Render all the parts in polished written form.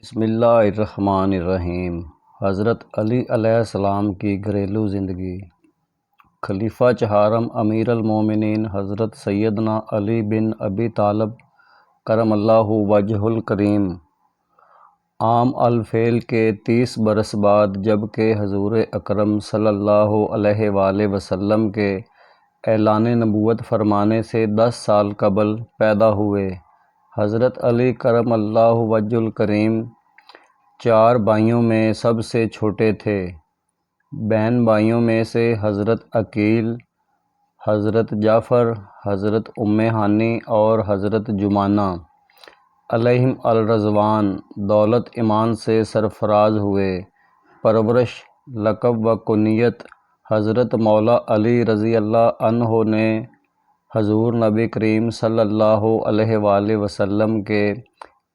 بسم اللہ الرحمن الرحیم۔ حضرت علی علیہ السلام کی گھریلو زندگی۔ خلیفہ چہارم امیر المومنین حضرت سیدنا علی بن ابی طالب کرم اللہ وجہ الکریم عام الفیل کے 30 برس بعد جب کہ حضور اکرم صلی اللہ علیہ وآلہ وسلم کے اعلان نبوت فرمانے سے 10 سال قبل پیدا ہوئے۔ حضرت علی کرم اللہ وجہ الکریم 4 بھائیوں میں سب سے چھوٹے تھے۔ بہن بھائیوں میں سے حضرت عقیل، حضرت جعفر، حضرت ام ہانی اور حضرت جمانہ علیہم الرضوان دولت ایمان سے سرفراز ہوئے۔ پرورش، لقب و کنیت: حضرت مولا علی رضی اللہ عنہ نے حضور نبی کریم صلی اللہ علیہ وآلہ وسلم کے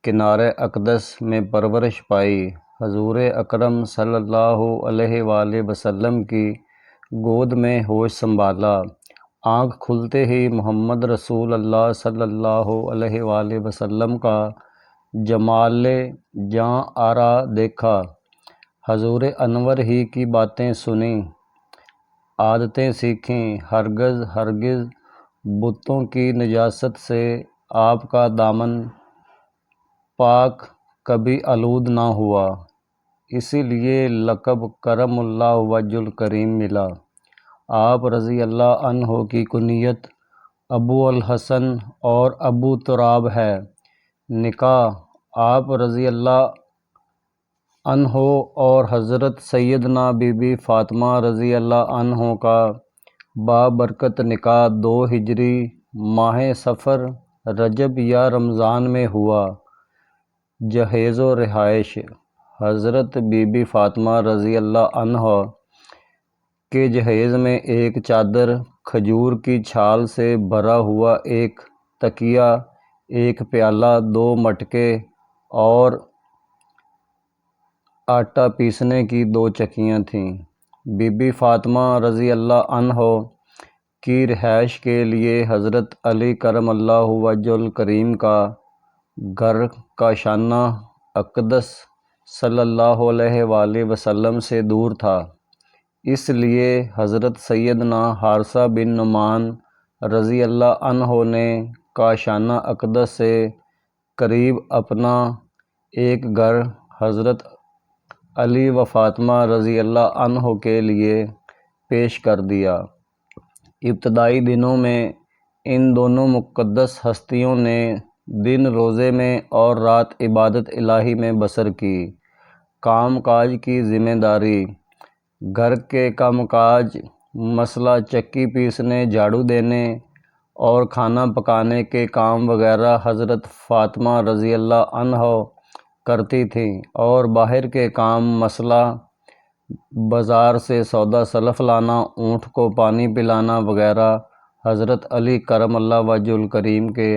کنارہ اقدس میں پرورش پائی۔ حضور اکرم صلی اللہ علیہ وآلہ وسلم کی گود میں ہوش سنبھالا۔ آنکھ کھلتے ہی محمد رسول اللہ صلی اللہ علیہ وآلہ وسلم کا جمال جاں آرا دیکھا۔ حضور انور ہی کی باتیں سنیں، عادتیں سیکھیں۔ ہرگز بتوں کی نجاست سے آپ کا دامن پاک کبھی آلود نہ ہوا، اسی لیے لقب کرم اللہ وجہ الکریم ملا۔ آپ رضی اللہ عنہ کی کنیت ابو الحسن اور ابو تراب ہے۔ نکاح: آپ رضی اللہ عنہ اور حضرت سیدنا بی بی فاطمہ رضی اللہ عنہ کا بابرکت نکاح 2 ہجری ماہ صفر رجب یا رمضان میں ہوا۔ جہیز و رہائش: حضرت بی بی فاطمہ رضی اللہ عنہ کے جہیز میں ایک چادر، کھجور کی چھال سے بھرا ہوا ایک تکیہ، ایک پیالہ، 2 مٹکے اور آٹا پیسنے کی 2 چکیاں تھیں۔ بی بی فاطمہ رضی اللہ عنہ کی رہائش کے لیے حضرت علی کرم اللہ وجہ الکریم کا گھر کاشانہ اقدس صلی اللہ علیہ وآلہ وسلم سے دور تھا، اس لیے حضرت سیدنا حارثہ بن نعمان رضی اللہ عنہ نے کاشانہ اقدس سے قریب اپنا ایک گھر حضرت علی و فاطمہ رضی اللہ عنہ کے لیے پیش کر دیا۔ ابتدائی دنوں میں ان دونوں مقدس ہستیوں نے دن روزے میں اور رات عبادت الہی میں بسر کی۔ کام کاج کی ذمہ داری: گھر کے کام کاج مثلا چکی پیسنے، جھاڑو دینے اور کھانا پکانے کے کام وغیرہ حضرت فاطمہ رضی اللہ عنہ کرتی تھیں، اور باہر کے کام مثلا بازار سے سودا سلف لانا، اونٹ کو پانی پلانا وغیرہ حضرت علی کرم اللہ وجہ الکریم کے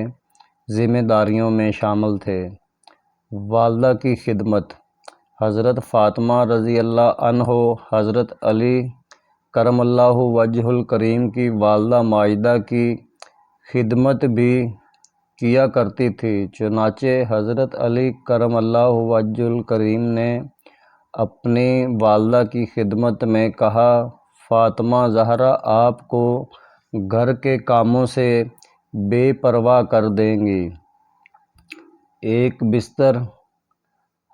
ذمہ داریوں میں شامل تھے۔ والدہ کی خدمت: حضرت فاطمہ رضی اللہ عنہ حضرت علی کرم اللہ وجہ الکریم کی والدہ ماجدہ کی خدمت بھی کیا کرتی تھی، چنانچہ حضرت علی کرم اللہ وجہ الکریم نے اپنی والدہ کی خدمت میں کہا، فاطمہ زہرا آپ کو گھر کے کاموں سے بے پرواہ کر دیں گی۔ ایک بستر: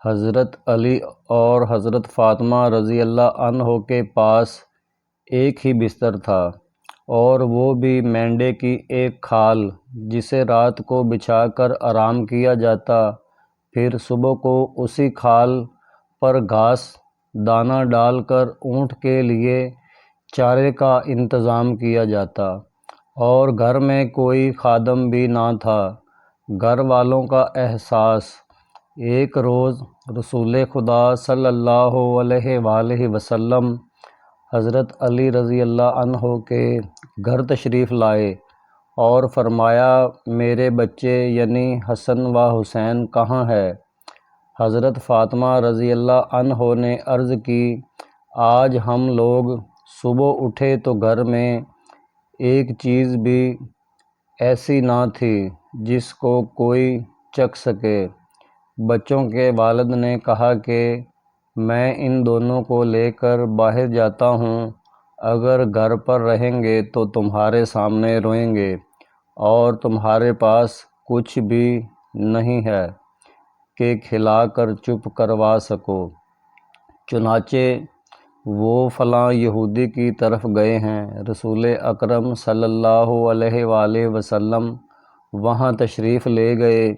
حضرت علی اور حضرت فاطمہ رضی اللہ عنہ کے پاس ایک ہی بستر تھا، اور وہ بھی مینڈے کی ایک کھال، جسے رات کو بچھا کر آرام کیا جاتا، پھر صبح کو اسی کھال پر گھاس دانہ ڈال کر اونٹ کے لیے چارے کا انتظام کیا جاتا، اور گھر میں کوئی خادم بھی نہ تھا۔ گھر والوں کا احساس: ایک روز رسول خدا صلی اللہ علیہ وآلہ وسلم حضرت علی رضی اللہ عنہ کے گھر تشریف لائے اور فرمایا، میرے بچے یعنی حسن و حسین کہاں ہے؟ حضرت فاطمہ رضی اللہ عنہ نے عرض کی، آج ہم لوگ صبح اٹھے تو گھر میں ایک چیز بھی ایسی نہ تھی جس کو کوئی چکھ سکے۔ بچوں کے والد نے کہا کہ میں ان دونوں کو لے کر باہر جاتا ہوں، اگر گھر پر رہیں گے تو تمہارے سامنے روئیں گے اور تمہارے پاس کچھ بھی نہیں ہے کہ کھلا کر چپ کروا سکو۔ چنانچہ وہ فلاں یہودی کی طرف گئے ہیں۔ رسول اکرم صلی اللہ علیہ وآلہ وسلم وہاں تشریف لے گئے،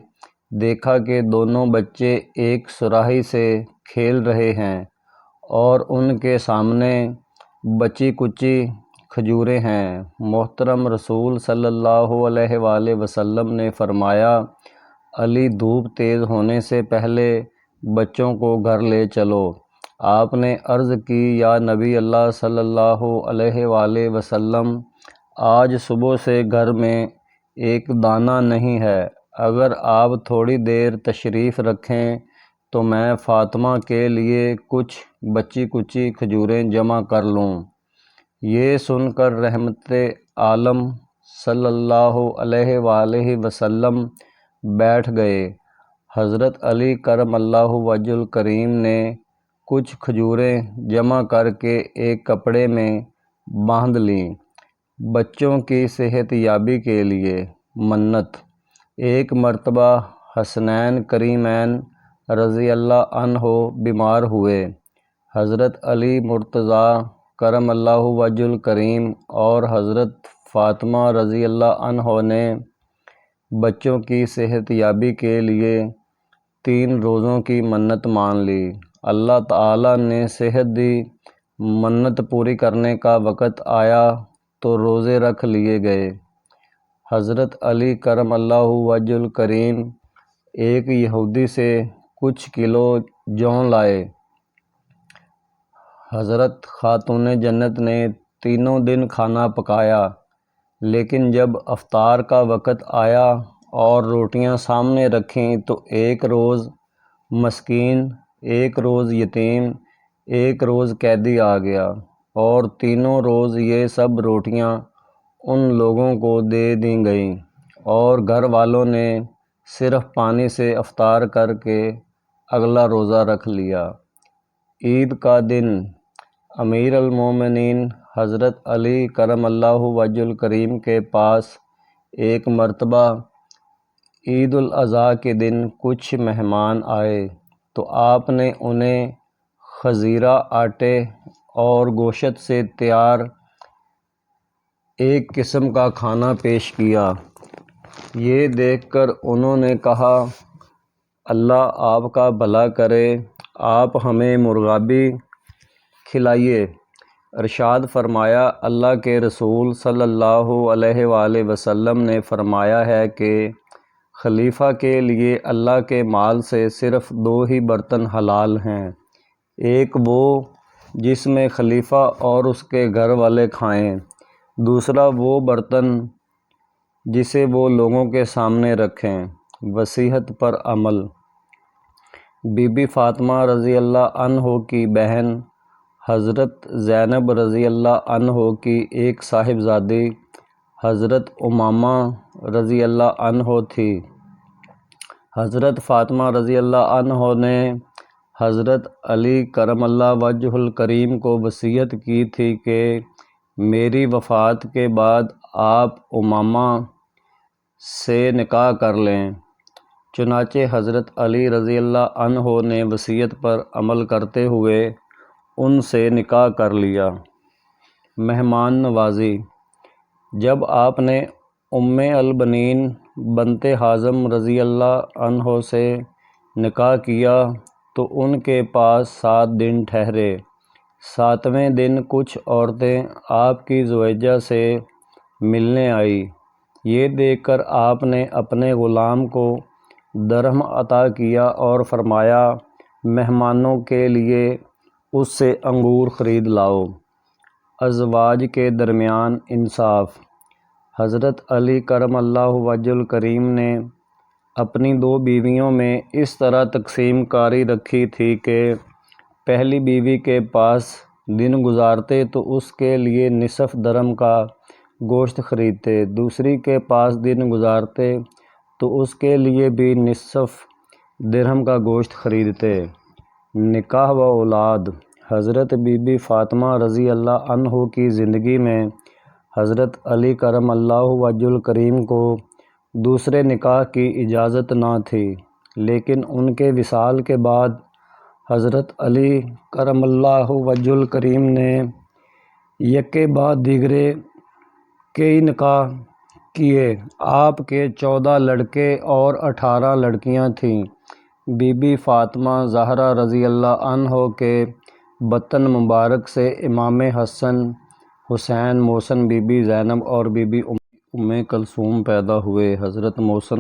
دیکھا کہ دونوں بچے ایک صراحی سے کھیل رہے ہیں اور ان کے سامنے بچی کچی کھجوریں ہیں۔ محترم رسول صلی اللہ علیہ وآلہ وسلم نے فرمایا، علی دھوپ تیز ہونے سے پہلے بچوں کو گھر لے چلو۔ آپ نے عرض کی، یا نبی اللہ صلی اللہ علیہ وآلہ وسلم، آج صبح سے گھر میں ایک دانہ نہیں ہے، اگر آپ تھوڑی دیر تشریف رکھیں تو میں فاطمہ کے لیے کچھ بچی کچی کھجوریں جمع کر لوں۔ یہ سن کر رحمت عالم صلی اللہ علیہ وآلہ وسلم بیٹھ گئے۔ حضرت علی کرم اللہ وجہ الکریم نے کچھ کھجوریں جمع کر کے ایک کپڑے میں باندھ لیں۔ بچوں کی صحت یابی کے لیے منت۔ ایک مرتبہ حسنین کریمین رضی اللہ عنہ بیمار ہوئے۔ حضرت علی مرتضیٰ کرم اللہ وجہ الکریم اور حضرت فاطمہ رضی اللہ عنہ نے بچوں کی صحت یابی کے لیے 3 روزوں کی منت مان لی۔ اللہ تعالیٰ نے صحت دی، منت پوری کرنے کا وقت آیا تو روزے رکھ لیے گئے۔ حضرت علی کرم اللہ وجہ الکریم ایک یہودی سے کچھ کلو جوں لائے۔ حضرت خاتون جنت نے تینوں دن کھانا پکایا، لیکن جب افطار کا وقت آیا اور روٹیاں سامنے رکھیں تو ایک روز مسکین، ایک روز یتیم، ایک روز قیدی آ گیا اور تینوں روز یہ سب روٹیاں ان لوگوں کو دے دی گئیں اور گھر والوں نے صرف پانی سے افطار کر کے اگلا روزہ رکھ لیا۔ عید کا دن امیر المومنین حضرت علی کرم اللہ وجہ الکریم کے پاس ایک مرتبہ عید الاضحیٰ کے دن کچھ مہمان آئے تو آپ نے انہیں خزیرہ آٹے اور گوشت سے تیار ایک قسم کا کھانا پیش کیا۔ یہ دیکھ کر انہوں نے کہا، اللہ آپ کا بھلا کرے، آپ ہمیں مرغابی کھلائیے۔ ارشاد فرمایا، اللہ کے رسول صلی اللہ علیہ وآلہ وسلم نے فرمایا ہے کہ خلیفہ کے لیے اللہ کے مال سے صرف 2 ہی برتن حلال ہیں، ایک وہ جس میں خلیفہ اور اس کے گھر والے کھائیں، دوسرا وہ برتن جسے وہ لوگوں کے سامنے رکھیں۔ وصیت پر عمل۔ بی بی فاطمہ رضی اللہ عنہ کی بہن حضرت زینب رضی اللہ عنہ کی ایک صاحبزادی حضرت امامہ رضی اللہ عنہ تھی۔ حضرت فاطمہ رضی اللہ عنہ نے حضرت علی کرم اللہ وجہ الکریم کو وصیت کی تھی کہ میری وفات کے بعد آپ امامہ سے نکاح کر لیں۔ چنانچہ حضرت علی رضی اللہ عنہ نے وصیت پر عمل کرتے ہوئے ان سے نکاح کر لیا۔ مہمان نوازی۔ جب آپ نے ام البنین بنت حازم رضی اللہ عنہ سے نکاح کیا تو ان کے پاس 7 دن ٹھہرے۔ 7ویں دن کچھ عورتیں آپ کی زوجہ سے ملنے آئیں۔ یہ دیکھ کر آپ نے اپنے غلام کو درہم عطا کیا اور فرمایا، مہمانوں کے لیے اس سے انگور خرید لاؤ۔ ازواج کے درمیان انصاف۔ حضرت علی کرم اللہ وجہ الکریم نے اپنی 2 بیویوں میں اس طرح تقسیم کاری رکھی تھی کہ پہلی بیوی کے پاس دن گزارتے تو اس کے لیے نصف درہم کا گوشت خریدتے، دوسری کے پاس دن گزارتے تو اس کے لیے بھی نصف درہم کا گوشت خریدتے۔ نکاح و اولاد۔ حضرت بی بی فاطمہ رضی اللہ عنہ کی زندگی میں حضرت علی کرم اللہ وجہ الکریم کو دوسرے نکاح کی اجازت نہ تھی، لیکن ان کے وصال کے بعد حضرت علی کرم اللہ وجہ الکریم نے یکے بعد دیگرے کئی نکاح کیے۔ آپ کے 14 لڑکے اور 18 لڑکیاں تھیں۔ بی بی فاطمہ زہرا رضی اللہ عنہ کے بطن مبارک سے امام حسن، حسین، محسن، بی بی زینب اور بی بی ام کلثوم پیدا ہوئے۔ حضرت محسن